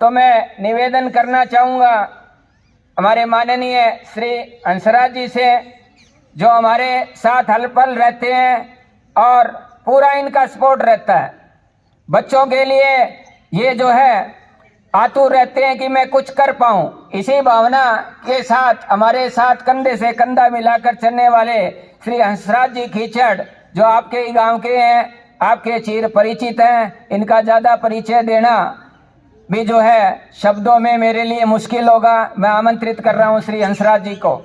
तो मैं निवेदन करना चाहूँगा हमारे माननीय श्री हंसराज जी से, जो हमारे साथ हल पल रहते हैं और पूरा इनका सपोर्ट रहता है। बच्चों के लिए ये जो है आतुर रहते हैं कि मैं कुछ कर पाऊं। इसी भावना के साथ हमारे साथ कंधे से कंधा मिलाकर चलने वाले श्री हंसराज जी खीचड़, जो आपके ही गांव के हैं, आपके चिर परिचित हैं, इनका ज़्यादा परिचय देना भी जो है शब्दों में मेरे लिए मुश्किल होगा। मैं आमंत्रित कर रहा हूं श्री हंसराज जी को।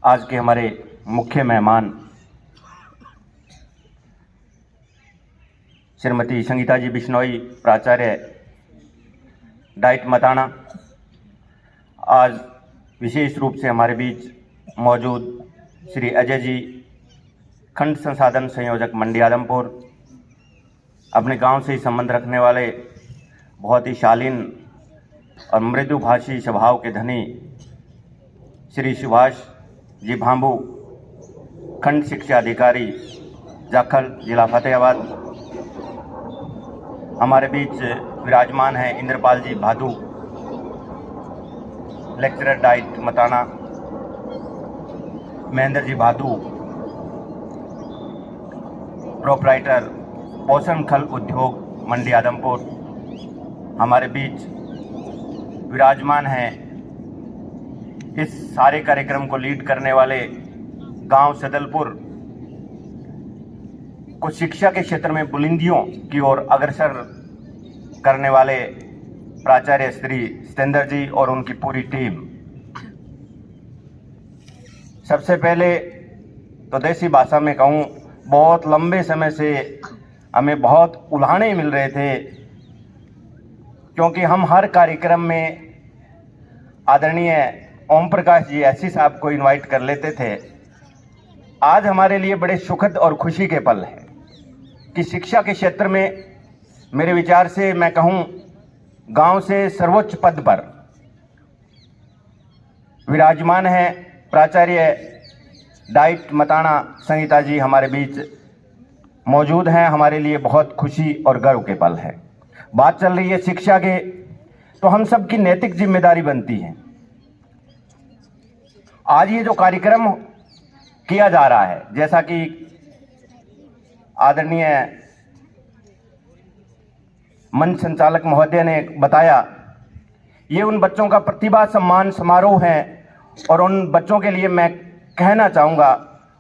आज के हमारे मुख्य मेहमान श्रीमती संगीता जी बिश्नोई, प्राचार्य डाइट मताना, आज विशेष रूप से हमारे बीच मौजूद श्री अजय जी, खंड संसाधन संयोजक मंडी आदमपुर, अपने गांव से ही संबंध रखने वाले बहुत ही शालीन और मृदुभाषी स्वभाव के धनी श्री सुभाष जी भांबू, खंड शिक्षा अधिकारी जाखल, जिला फतेहाबाद। हमारे बीच विराजमान हैं इंद्रपाल जी Bhadu, lecturer diet Matana, Mahendra ji Bhadu, proprietor पोषण खल उद्योग मंडी आदमपुर। हमारे बीच विराजमान हैं इस सारे कार्यक्रम को लीड करने वाले गांव सदलपुर को शिक्षा के क्षेत्र में बुलंदियों की ओर अग्रसर करने वाले प्राचार्य श्री सतेंद्र जी और उनकी पूरी टीम। सबसे पहले तो देसी भाषा में कहूँ, बहुत लंबे समय से हमें बहुत उल्हाने मिल रहे थे, क्योंकि हम हर कार्यक्रम में आदरणीय ओम प्रकाश जी एससी साहब को इनवाइट कर लेते थे। आज हमारे लिए बड़े सुखद और खुशी के पल हैं कि शिक्षा के क्षेत्र में मेरे विचार से मैं कहूँ गांव से सर्वोच्च पद पर विराजमान है प्राचार्य डाइट मताना संगीता जी हमारे बीच मौजूद हैं। हमारे लिए बहुत खुशी और गर्व के पल है। बात चल रही है शिक्षा के, तो हम सब की नैतिक जिम्मेदारी बनती है। आज ये जो कार्यक्रम किया जा रहा है, जैसा कि आदरणीय मंच संचालक महोदय ने बताया, ये उन बच्चों का प्रतिभा सम्मान समारोह है और उन बच्चों के लिए मैं कहना चाहूँगा,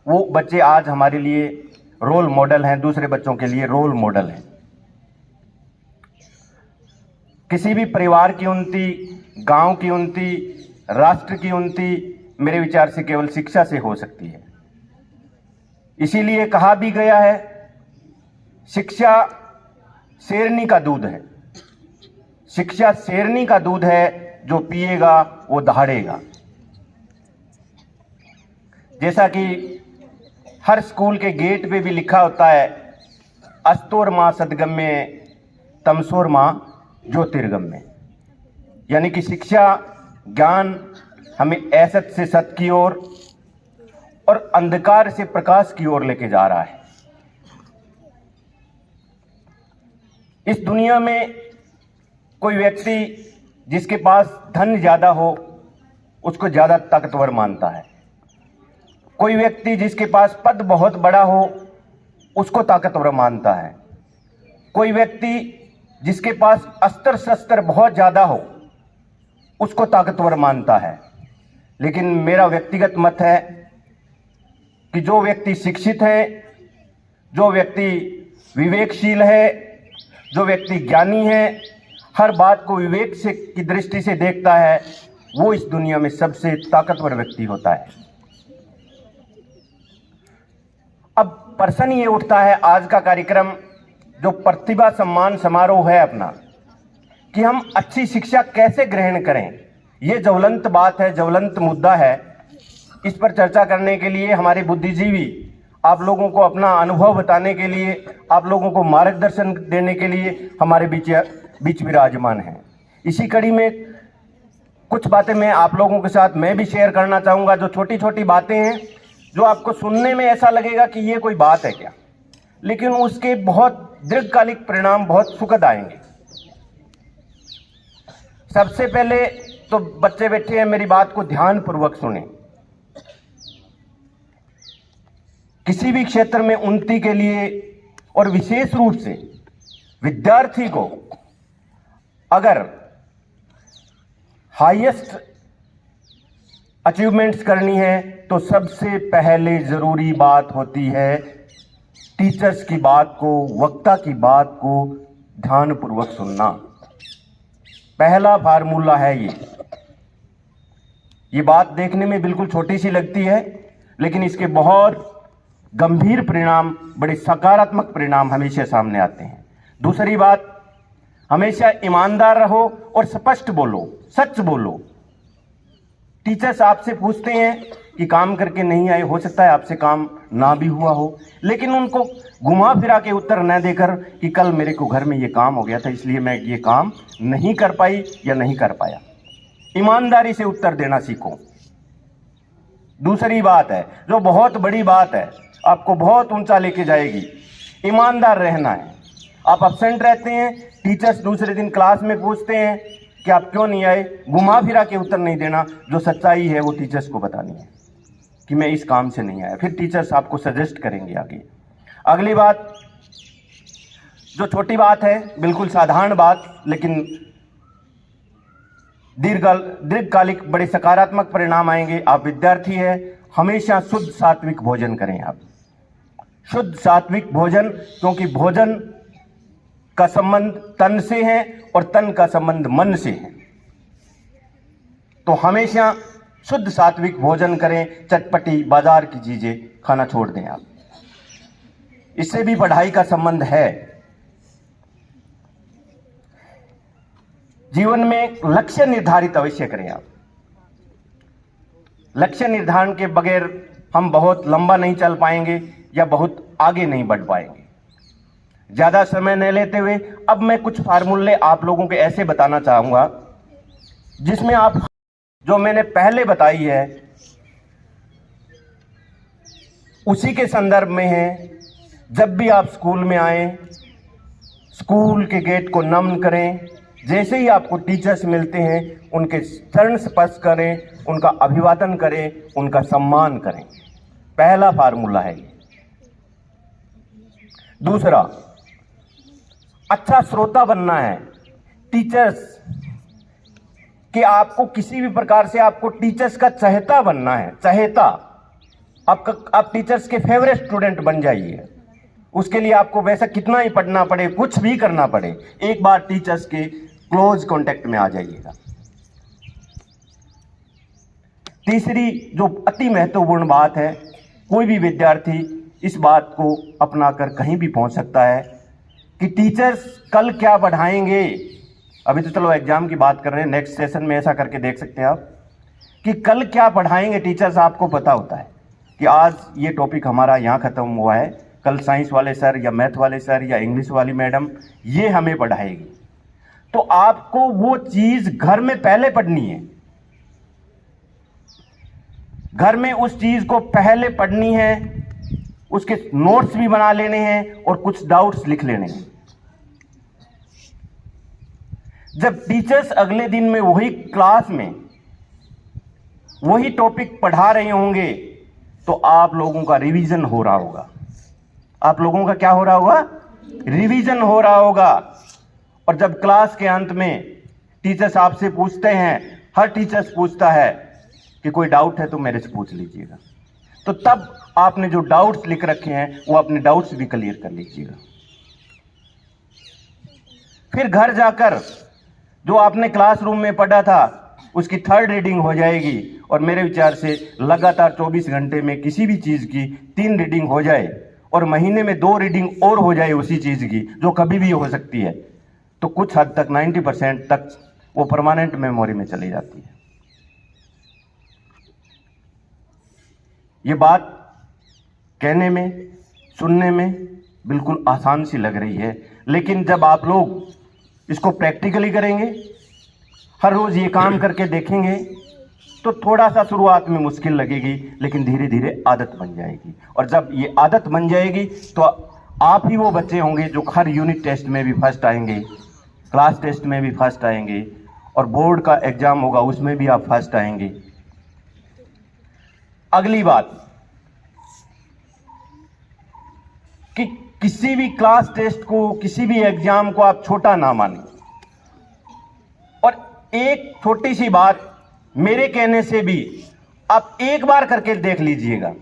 वो बच्चे आज हमारे लिए रोल मॉडल हैं, दूसरे बच्चों के लिए रोल मॉडल हैं। किसी भी परिवार की उन्नति, गांव की उन्नति, राष्ट्र की उन्नति मेरे विचार से केवल शिक्षा से हो सकती है। इसीलिए कहा भी गया है, शिक्षा शेरनी का दूध है। शिक्षा शेरनी का दूध है, जो पिएगा वो दहाड़ेगा। जैसा कि हर स्कूल के गेट पे भी लिखा होता है, अस्तोर माँ सदगम्य तमसोर माँ ज्योतिर्गम्य, यानी कि शिक्षा ज्ञान हमें असत से सत की ओर और अंधकार से प्रकाश की ओर लेके जा रहा है। इस दुनिया में कोई व्यक्ति जिसके पास धन ज्यादा हो, उसको ज्यादा ताकतवर मानता है। कोई व्यक्ति जिसके पास पद बहुत बड़ा हो, उसको ताकतवर मानता है। कोई व्यक्ति जिसके पास अस्त्र शस्त्र बहुत ज्यादा हो, उसको ताकतवर मानता है। लेकिन मेरा व्यक्तिगत मत है कि जो व्यक्ति शिक्षित है, जो व्यक्ति विवेकशील है, जो व्यक्ति ज्ञानी है, हर बात को विवेक से की दृष्टि से देखता है, वो इस दुनिया में सबसे ताकतवर व्यक्ति होता है। अब प्रश्न ये उठता है, आज का कार्यक्रम जो प्रतिभा सम्मान समारोह है अपना, कि हम अच्छी शिक्षा कैसे ग्रहण करें। ये ज्वलंत बात है, ज्वलंत मुद्दा है। इस पर चर्चा करने के लिए हमारे बुद्धिजीवी आप लोगों को अपना अनुभव बताने के लिए, आप लोगों को मार्गदर्शन देने के लिए हमारे बीच विराजमान हैं। इसी कड़ी में कुछ बातें मैं आप लोगों के साथ मैं भी शेयर करना चाहूँगा, जो छोटी छोटी बातें हैं जो आपको सुनने में ऐसा लगेगा कि ये कोई बात है क्या, लेकिन उसके बहुत दीर्घकालिक परिणाम बहुत सुखद आएंगे। सबसे पहले तो बच्चे बैठे हैं, मेरी बात को ध्यानपूर्वक सुने। किसी भी क्षेत्र में उन्नति के लिए और विशेष रूप से विद्यार्थी को अगर हाईएस्ट अचीवमेंट्स करनी है तो सबसे पहले जरूरी बात होती है टीचर्स की बात को, वक्ता की बात को ध्यानपूर्वक सुनना। पहला फार्मूला है ये बात देखने में बिल्कुल छोटी सी लगती है, लेकिन इसके बहुत गंभीर परिणाम, बड़े सकारात्मक परिणाम हमेशा सामने आते हैं। दूसरी बात, हमेशा ईमानदार रहो और स्पष्ट बोलो, सच बोलो। टीचर्स आपसे पूछते हैं कि काम करके नहीं आए, हो सकता है आपसे काम ना भी हुआ हो, लेकिन उनको घुमा फिरा के उत्तर न देकर कि कल मेरे को घर में ये काम हो गया था इसलिए मैं ये काम नहीं कर पाई या नहीं कर पाया। ईमानदारी से उत्तर देना सीखो। दूसरी बात है, जो बहुत बड़ी बात है, आपको बहुत ऊंचा लेके जाएगी, ईमानदार रहना है। आप अब्सेंट रहते हैं, टीचर्स दूसरे दिन क्लास में पूछते हैं कि आप क्यों नहीं आए, घुमा फिरा के उत्तर नहीं देना। जो सच्चाई है वो टीचर्स को बतानी है कि मैं इस काम से नहीं आया, फिर टीचर्स आपको सजेस्ट करेंगे आगे। अगली बात, जो छोटी बात है, बिल्कुल साधारण बात, लेकिन दीर्घकालिक बड़े सकारात्मक परिणाम आएंगे। आप विद्यार्थी हैं, हमेशा शुद्ध सात्विक भोजन करें। आप शुद्ध सात्विक भोजन, क्योंकि भोजन का संबंध तन से है और तन का संबंध मन से है, तो हमेशा शुद्ध सात्विक भोजन करें। चटपटी बाजार की चीजें खाना छोड़ दें आप। इससे भी पढ़ाई का संबंध है। जीवन में लक्ष्य निर्धारित अवश्य करें आप। लक्ष्य निर्धारण के बगैर हम बहुत लंबा नहीं चल पाएंगे या बहुत आगे नहीं बढ़ पाएंगे। ज्यादा समय न लेते हुए अब मैं कुछ फार्मूले आप लोगों के ऐसे बताना चाहूंगा जिसमें आप जो मैंने पहले बताई है उसी के संदर्भ में है। जब भी आप स्कूल में आए, स्कूल के गेट को नमन करें। जैसे ही आपको टीचर्स मिलते हैं उनके चरण स्पर्श करें, उनका अभिवादन करें, उनका सम्मान करें। पहला फार्मूला है ये। दूसरा, अच्छा श्रोता बनना है। टीचर्स कि आपको किसी भी प्रकार से आपको टीचर्स का चहेता बनना है। चहेता, आप टीचर्स के फेवरेट स्टूडेंट बन जाइए। उसके लिए आपको वैसा कितना ही पढ़ना पड़े, कुछ भी करना पड़े, एक बार टीचर्स के क्लोज कांटेक्ट में आ जाइएगा। तीसरी जो अति महत्वपूर्ण बात है, कोई भी विद्यार्थी इस बात को अपनाकर कहीं भी पहुंच सकता है कि टीचर्स कल क्या पढ़ाएंगे। अभी तो चलो एग्जाम की बात कर रहे हैं, नेक्स्ट सेशन में ऐसा करके देख सकते हैं आप कि कल क्या पढ़ाएंगे टीचर्स। आपको पता होता है कि आज ये टॉपिक हमारा यहाँ खत्म हुआ है, कल साइंस वाले सर या मैथ वाले सर या इंग्लिश वाली मैडम ये हमें पढ़ाएगी। तो आपको वो चीज घर में पहले पढ़नी है। घर में उस चीज को पहले पढ़नी है, उसके नोट्स भी बना लेने हैं और कुछ डाउट्स लिख लेने हैं। जब टीचर्स अगले दिन में वही क्लास में वही टॉपिक पढ़ा रहे होंगे तो आप लोगों का रिवीजन हो रहा होगा। आप लोगों का क्या हो रहा होगा? रिवीजन हो रहा होगा। और जब क्लास के अंत में टीचर्स आपसे पूछते हैं, हर टीचर्स पूछता है कि कोई डाउट है तो मेरे से पूछ लीजिएगा, तो तब आपने जो डाउट्स लिख रखे हैं वो अपने डाउट्स भी क्लियर कर लीजिएगा। फिर घर जाकर जो आपने क्लासरूम में पढ़ा था उसकी थर्ड रीडिंग हो जाएगी। और मेरे विचार से लगातार 24 घंटे में किसी भी चीज की 3 रीडिंग हो जाए और महीने में 2 रीडिंग और हो जाए उसी चीज की, जो कभी भी हो सकती है, तो कुछ हद तक 90% तक वो परमानेंट मेमोरी में चली जाती है। ये बात कहने में, सुनने में बिल्कुल आसान सी लग रही है, लेकिन जब आप लोग इसको प्रैक्टिकली करेंगे, हर रोज ये काम करके देखेंगे, तो थोड़ा सा शुरुआत में मुश्किल लगेगी, लेकिन धीरे धीरे आदत बन जाएगी। और जब ये आदत बन जाएगी तो आप ही वो बच्चे होंगे जो हर यूनिट टेस्ट में भी फर्स्ट आएंगे, क्लास टेस्ट में भी फर्स्ट आएंगे, और बोर्ड का एग्जाम होगा उसमें भी आप फर्स्ट आएंगे। अगली बात कि किसी भी क्लास टेस्ट को, किसी भी एग्जाम को आप छोटा ना मानें। और एक छोटी सी बात मेरे कहने से भी आप एक बार करके देख लीजिएगा।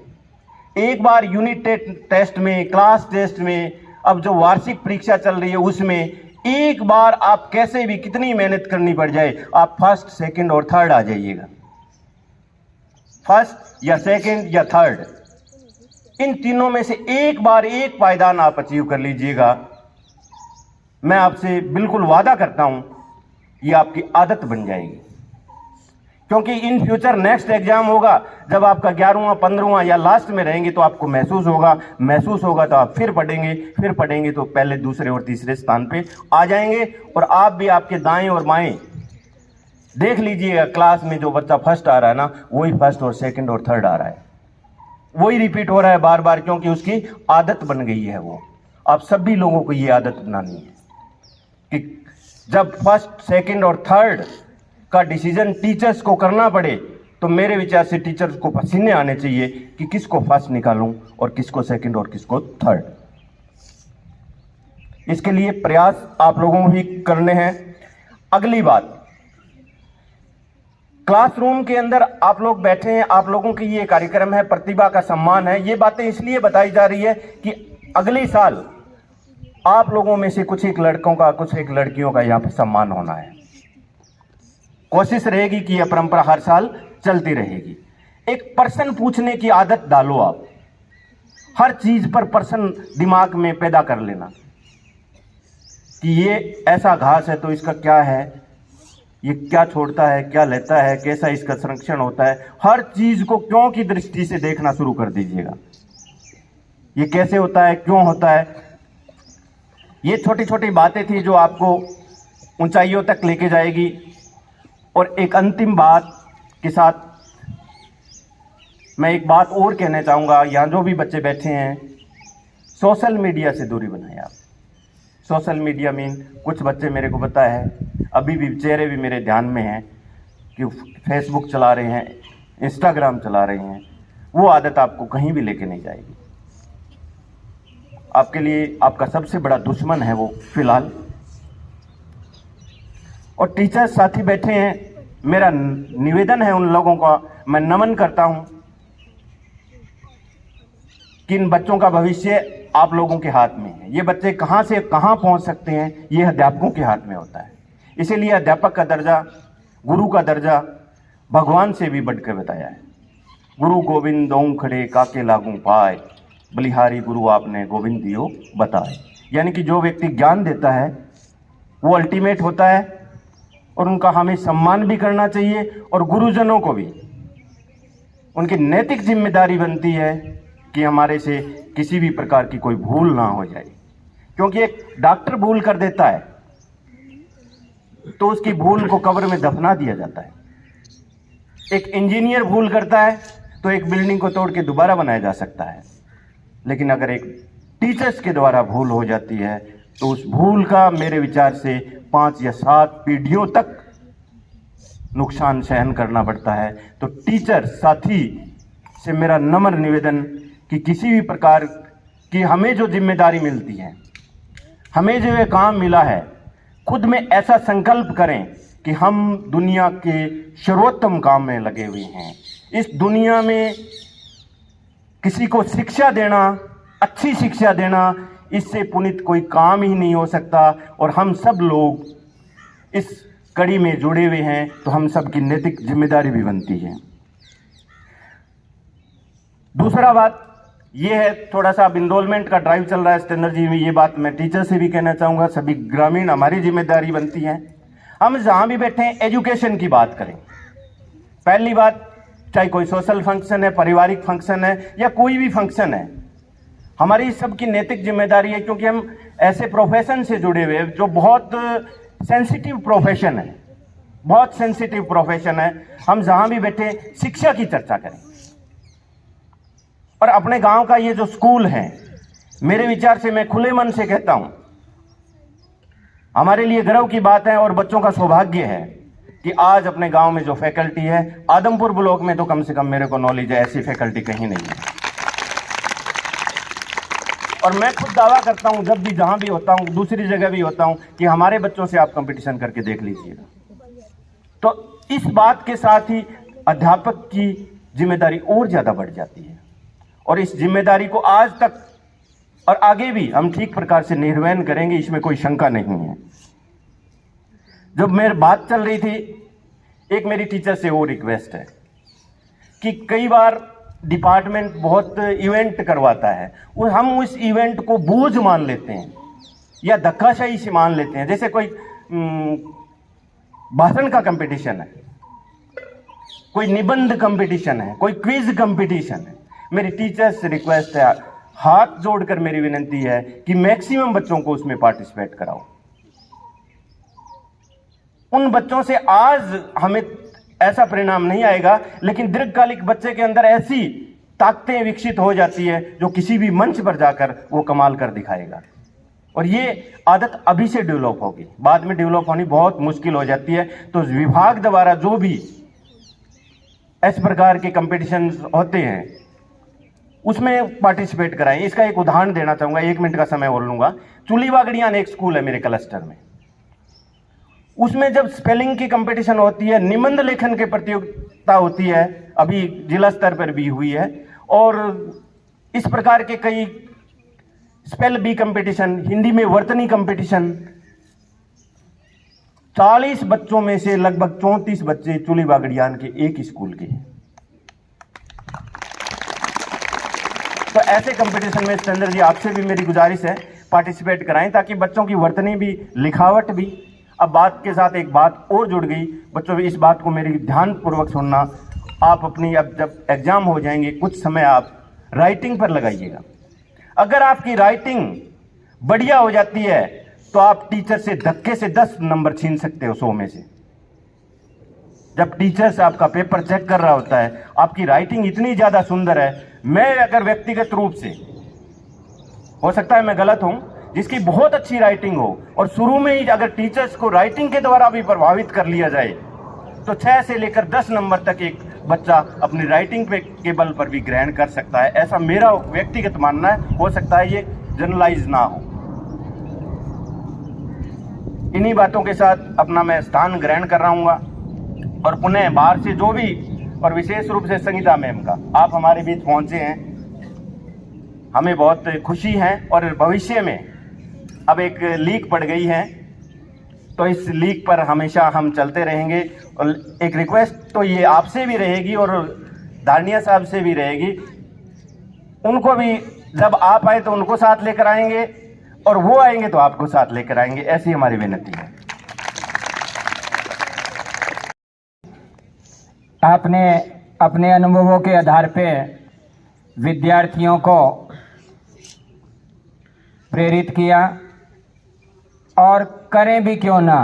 एक बार यूनिट टेस्ट में, क्लास टेस्ट में, अब जो वार्षिक परीक्षा चल रही है उसमें एक बार आप कैसे भी, कितनी मेहनत करनी पड़ जाए, आप फर्स्ट, सेकंड और थर्ड आ जाइएगा। फर्स्ट या सेकंड या थर्ड, इन तीनों में से एक बार एक पायदान आप अचीव कर लीजिएगा। मैं आपसे बिल्कुल वादा करता हूं ये आपकी आदत बन जाएगी। क्योंकि इन फ्यूचर नेक्स्ट एग्जाम होगा, जब आपका 11वां 15वां या लास्ट में रहेंगे तो आपको महसूस होगा तो आप फिर पढ़ेंगे तो पहले, दूसरे और तीसरे स्थान पे आ जाएंगे। और आप भी, आपके दाएं और बाएं देख लीजिएगा, क्लास में जो बच्चा फर्स्ट आ रहा है ना, वही फर्स्ट और सेकंड और थर्ड आ रहा है, वही रिपीट हो रहा है बार बार, क्योंकि उसकी आदत बन गई है। वो आप सभी लोगों को ये आदत बनानी है कि जब फर्स्ट, सेकंड और थर्ड का डिसीजन टीचर्स को करना पड़े तो मेरे विचार से टीचर्स को पसीने आने चाहिए कि किसको फर्स्ट निकालूं और किसको सेकंड और किसको थर्ड। इसके लिए प्रयास आप लोगों को ही करने हैं। अगली बात, क्लासरूम के अंदर आप लोग बैठे हैं, आप लोगों की ये कार्यक्रम है, प्रतिभा का सम्मान है। ये बातें इसलिए बताई जा रही है कि अगले साल आप लोगों में से कुछ एक लड़कों का, कुछ एक लड़कियों का यहाँ पर सम्मान होना है। कोशिश रहेगी कि यह परंपरा हर साल चलती रहेगी। एक प्रश्न पूछने की आदत डालो आप, हर चीज पर प्रश्न दिमाग में पैदा कर लेना कि ये ऐसा घास है तो इसका क्या है, ये क्या छोड़ता है, क्या लेता है, कैसा इसका संरक्षण होता है। हर चीज को क्यों की दृष्टि से देखना शुरू कर दीजिएगा। ये कैसे होता है, क्यों होता है। ये छोटी छोटी बातें थी जो आपको ऊंचाइयों तक लेके जाएगी। और एक अंतिम बात के साथ मैं एक बात और कहना चाहूँगा, यहाँ जो भी बच्चे बैठे हैं, सोशल मीडिया से दूरी बनाएं आप। सोशल मीडिया में कुछ बच्चे, मेरे को पता है, अभी भी चेहरे भी मेरे ध्यान में हैं कि फेसबुक चला रहे हैं, इंस्टाग्राम चला रहे हैं। वो आदत आपको कहीं भी लेके नहीं जाएगी। आपके लिए आपका सबसे बड़ा दुश्मन है वो फिलहाल। और टीचर साथी बैठे हैं, मेरा निवेदन है उन लोगों का, मैं नमन करता हूं कि इन बच्चों का भविष्य आप लोगों के हाथ में है। ये बच्चे कहां से कहां पहुंच सकते हैं, ये अध्यापकों के हाथ में होता है। इसीलिए अध्यापक का दर्जा, गुरु का दर्जा भगवान से भी बढ़कर बताया है। गुरु गोविंद दों खड़े काके लागू पाए, बलिहारी गुरु आपने गोविंद दियो बताए। यानी कि जो व्यक्ति ज्ञान देता है वो अल्टीमेट होता है, और उनका हमें सम्मान भी करना चाहिए। और गुरुजनों को भी उनकी नैतिक जिम्मेदारी बनती है कि हमारे से किसी भी प्रकार की कोई भूल ना हो जाए। क्योंकि एक डॉक्टर भूल कर देता है तो उसकी भूल को कब्र में दफना दिया जाता है। एक इंजीनियर भूल करता है तो एक बिल्डिंग को तोड़ के दोबारा बनाया जा सकता है। लेकिन अगर एक टीचर्स के द्वारा भूल हो जाती है तो उस भूल का मेरे विचार से 5 या 7 पीढ़ियों तक नुकसान सहन करना पड़ता है। तो टीचर साथी से मेरा नम्र निवेदन कि किसी भी प्रकार की हमें जो जिम्मेदारी मिलती है, हमें जो ये काम मिला है, खुद में ऐसा संकल्प करें कि हम दुनिया के सर्वोत्तम काम में लगे हुए हैं। इस दुनिया में किसी को शिक्षा देना, अच्छी शिक्षा देना, इससे पुनीत कोई काम ही नहीं हो सकता। और हम सब लोग इस कड़ी में जुड़े हुए हैं तो हम सब की नैतिक जिम्मेदारी भी बनती है। दूसरा बात ये है, थोड़ा सा अब इनरोलमेंट का ड्राइव चल रहा है स्टैंडर्ड जी में। ये बात मैं टीचर से भी कहना चाहूँगा, सभी ग्रामीण हमारी जिम्मेदारी बनती है। हम जहाँ भी बैठे हैं एजुकेशन की बात करें। पहली बात, चाहे कोई सोशल फंक्शन है, पारिवारिक फंक्शन है या कोई भी फंक्शन है, हमारी सबकी नैतिक जिम्मेदारी है। क्योंकि हम ऐसे प्रोफेशन से जुड़े हुए हैं जो बहुत सेंसिटिव प्रोफेशन है। बहुत सेंसिटिव प्रोफेशन है। हम जहां भी बैठे शिक्षा की चर्चा करें। और अपने गांव का ये जो स्कूल है, मेरे विचार से मैं खुले मन से कहता हूं, हमारे लिए गर्व की बात है और बच्चों का सौभाग्य है कि आज अपने गांव में जो फैकल्टी है, आदमपुर ब्लॉक में तो कम से कम मेरे को नॉलेज है ऐसी फैकल्टी कहीं नहीं है। और मैं खुद दावा करता हूं, जब भी जहां भी होता हूं, दूसरी जगह भी होता हूं, कि हमारे बच्चों से आप कंपटीशन करके देख लीजिएगा। तो इस बात के साथ ही अध्यापक की जिम्मेदारी और ज्यादा बढ़ जाती है और इस जिम्मेदारी को आज तक और आगे भी हम ठीक प्रकार से निर्वहन करेंगे, इसमें कोई शंका नहीं है। जब मेरी बात चल रही थी, एक मेरी टीचर से वो रिक्वेस्ट है कि कई बार डिपार्टमेंट बहुत इवेंट करवाता है और हम उस इवेंट को बोझ मान लेते हैं या धक्काशाही से मान लेते हैं। जैसे कोई भाषण का कंपटीशन है, कोई निबंध कंपटीशन है, कोई क्विज कंपटीशन है। मेरी टीचर से रिक्वेस्ट है, हाथ जोड़कर मेरी विनती है कि मैक्सिमम बच्चों को उसमें पार्टिसिपेट कराओ। उन बच्चों से आज हमें ऐसा परिणाम नहीं आएगा, लेकिन दीर्घकालिक बच्चे के अंदर ऐसी ताकतें विकसित हो जाती है जो किसी भी मंच पर जाकर वो कमाल कर दिखाएगा। और ये आदत अभी से डेवलप होगी, बाद में डेवलप होनी बहुत मुश्किल हो जाती है। तो विभाग द्वारा जो भी इस प्रकार के कंपटीशन होते हैं उसमें पार्टिसिपेट कराएं। इसका एक उदाहरण देना चाहूंगा, 1 मिनट का समय और लूंगा। चुली वागड़ियान एक स्कूल है मेरे क्लस्टर में, उसमें जब स्पेलिंग की कंपटीशन होती है, निबंध लेखन की प्रतियोगिता होती है, अभी जिला स्तर पर भी हुई है, और इस प्रकार के कई स्पेल बी कंपटीशन, हिंदी में वर्तनी कंपटीशन, 40 बच्चों में से लगभग 34 बच्चे चुली वागड़ियान के एक ही स्कूल के हैं। तो ऐसे कंपटीशन में चंद्र जी आपसे भी मेरी गुजारिश है, पार्टिसिपेट कराएं ताकि बच्चों की वर्तनी भी, लिखावट भी। अब बात के साथ एक बात और जुड़ गई, बच्चों भी इस बात को मेरी ध्यानपूर्वक सुनना। आप अपनी, अब जब एग्जाम हो जाएंगे, कुछ समय आप राइटिंग पर लगाइएगा। अगर आपकी राइटिंग बढ़िया हो जाती है तो आप टीचर से धक्के से 10 नंबर छीन सकते हो 100 में से। जब टीचर से आपका पेपर चेक कर रहा होता है, आपकी राइटिंग इतनी ज्यादा सुंदर है। मैं अगर व्यक्तिगत रूप से, हो सकता है मैं गलत हूं, जिसकी बहुत अच्छी राइटिंग हो और शुरू में ही अगर टीचर्स को राइटिंग के द्वारा भी प्रभावित कर लिया जाए तो 6 से लेकर 10 नंबर तक एक बच्चा अपनी राइटिंग के बल पर भी ग्रहण कर सकता है। ऐसा मेरा व्यक्तिगत मानना है, हो सकता है ये जनरलाइज ना हो। इन्हीं बातों के साथ अपना मैं स्थान ग्रहण कर रहा हूँ और पुनः बाहर से जो भी, और विशेष रूप से संगीता मैम का, आप हमारे बीच पहुंचे हैं, हमें बहुत खुशी है। और भविष्य में अब एक लीक पड़ गई है तो इस लीक पर हमेशा हम चलते रहेंगे। और एक रिक्वेस्ट तो ये आपसे भी रहेगी और दानिया साहब से भी रहेगी, उनको भी जब आप आए तो उनको साथ लेकर आएंगे और वो आएंगे तो आपको साथ लेकर आएंगे, ऐसी हमारी विनती है। आपने अपने अनुभवों के आधार पे विद्यार्थियों को प्रेरित किया, और करें भी क्यों ना।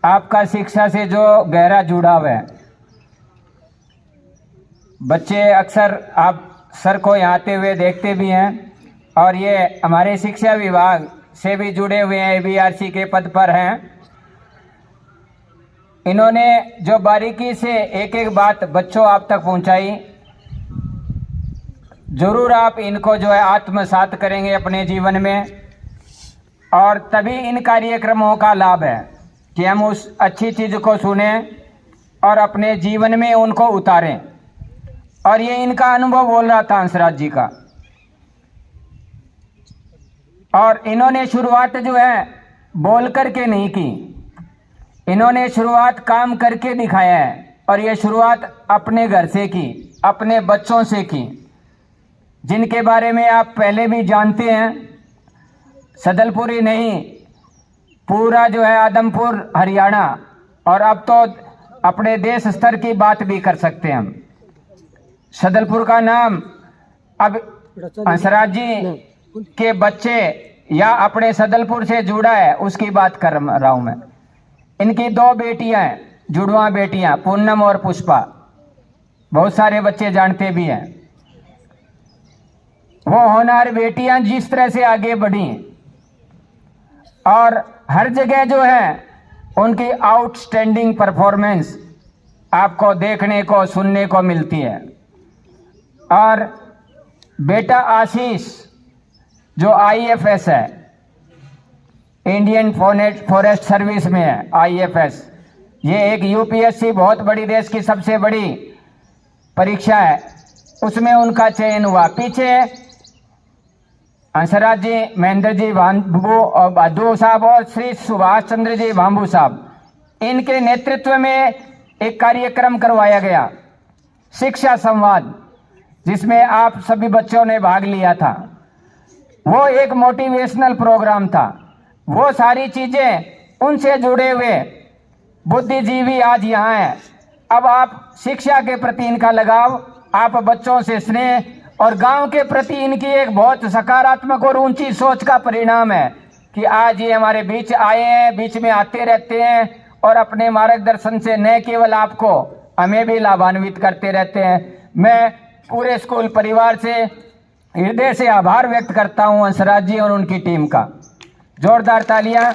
आपका शिक्षा से जो गहरा जुड़ाव है, बच्चे अक्सर आप सर को यहाँ आते हुए देखते भी हैं, और ये हमारे शिक्षा विभाग से भी जुड़े हुए हैं, ABRC के पद पर हैं। इन्होंने जो बारीकी से एक एक बात बच्चों आप तक पहुंचाई, जरूर आप इनको जो है आत्मसात करेंगे अपने जीवन में, और तभी इन कार्यक्रमों का लाभ है कि हम उस अच्छी चीज़ को सुने और अपने जीवन में उनको उतारें। और ये इनका अनुभव बोल रहा था हंसराज जी का, और इन्होंने शुरुआत जो है बोल करके नहीं की, इन्होंने शुरुआत काम करके दिखाया है। और ये शुरुआत अपने घर से की, अपने बच्चों से की, जिनके बारे में आप पहले भी जानते हैं। सदलपुर ही नहीं, पूरा जो है आदमपुर, हरियाणा, और अब तो अपने देश स्तर की बात भी कर सकते हैं हम। सदलपुर का नाम अब हंसराज जी के बच्चे या अपने सदलपुर से जुड़ा है, उसकी बात कर रहा हूं मैं। इनकी 2 बेटियां हैं, जुड़वा बेटियां, पूनम और पुष्पा। बहुत सारे बच्चे जानते भी हैं। वो होनहार बेटियां जिस तरह से आगे बढ़ी और हर जगह जो है उनकी आउटस्टैंडिंग परफॉर्मेंस आपको देखने को सुनने को मिलती है। और बेटा आशीष जो आईएफएस है, इंडियन फॉरेस्ट सर्विस में है, आईएफएस, ये एक यूपीएससी बहुत बड़ी, देश की सबसे बड़ी परीक्षा है, उसमें उनका चयन हुआ। पीछे हंसराज जी, महेंद्र जी भांबू और बहादुर साहब और श्री सुभाष चंद्र जी भांबू साहब, इनके नेतृत्व में एक कार्यक्रम करवाया गया, शिक्षा संवाद, जिसमें आप सभी बच्चों ने भाग लिया था। वो एक मोटिवेशनल प्रोग्राम था। वो सारी चीजें, उनसे जुड़े हुए बुद्धिजीवी आज यहाँ हैं। अब आप शिक्षा के प्रति इनका लगाव, आप बच्चों से स्नेह और गांव के प्रति इनकी एक बहुत सकारात्मक और ऊंची सोच का परिणाम है कि आज ये हमारे बीच आए हैं, बीच में आते रहते हैं और अपने मार्गदर्शन से न केवल आपको, हमें भी लाभान्वित करते रहते हैं। मैं पूरे स्कूल परिवार से हृदय से आभार व्यक्त करता हूं हंसराज जी और उनकी टीम का। जोरदार तालियां।